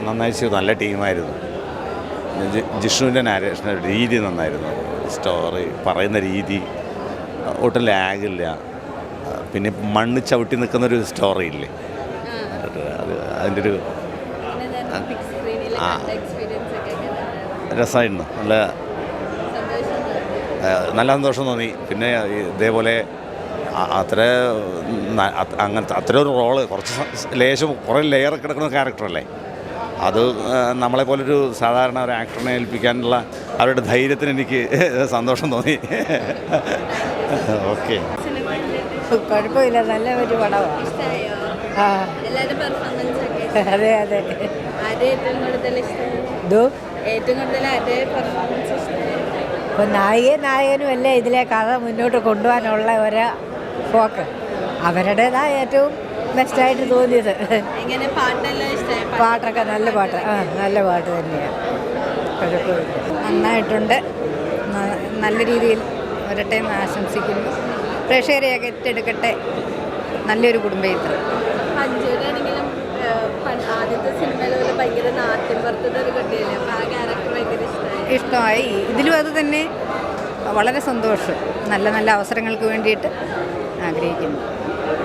നന്നായി ചെയ്തു. നല്ല ടീമായിരുന്നു. ജിഷ്ണുവിൻ്റെ നാരേഷൻ രീതി നന്നായിരുന്നു. സ്റ്റോറി പറയുന്ന രീതി ഒട്ടും ലാഗില്ല. പിന്നെ മണ്ണ് ചവിട്ടി നിൽക്കുന്നൊരു സ്റ്റോറി ഇല്ലേ, അത് അതിൻ്റെ ഒരു രസമായിരുന്നു. നല്ല സന്തോഷം തോന്നി. പിന്നെ ഇതേപോലെ അങ്ങനത്തെ അത്ര ഒരു റോള് കുറച്ച് ലേശം കുറേ ലെയർ കിടക്കുന്ന ക്യാരക്ടറല്ലേ, അത് നമ്മളെപ്പോലൊരു സാധാരണ ഒരു ആക്ടറിനെ ഏൽപ്പിക്കാനുള്ള അവരുടെ ധൈര്യത്തിന് എനിക്ക് സന്തോഷം തോന്നി. ഓക്കെ, കുഴപ്പമില്ല, നല്ല ഒരു പടമാണ്. അതെ അതെ. ഇപ്പം നായകനും അല്ലേ ഇതിലെ കഥ മുന്നോട്ട് കൊണ്ടുപോകാനുള്ള ഒരു ഫോക്ക് അവരുടേതായ ഏറ്റവും ബെസ്റ്റായിട്ട് തോന്നിയത്. പാട്ടൊക്കെ നല്ല പാട്ട്, നല്ല പാട്ട് തന്നെയാണ്. കുഴപ്പമില്ല, നന്നായിട്ടുണ്ട്. നല്ല രീതിയിൽ വരട്ടെ എന്ന് ആശംസിക്കുന്നു. പ്രേക്ഷകരെയൊക്കെ ഏറ്റെടുക്കട്ടെ. നല്ലൊരു കുടുംബചിത്രം. ആദ്യത്തെ സിനിമയിൽ ഭയങ്കര നാട്ടിൻ പുറത്തുനിന്ന് ഒരു കുട്ടിയല്ലേ, അപ്പോൾ ആ ക്യാരക്ടർ ഭയങ്കര ഇഷ്ടമായി. ഇതിലും അത് തന്നെ. വളരെ സന്തോഷം. നല്ല നല്ല അവസരങ്ങൾക്ക് വേണ്ടിയിട്ട് ആഗ്രഹിക്കുന്നു.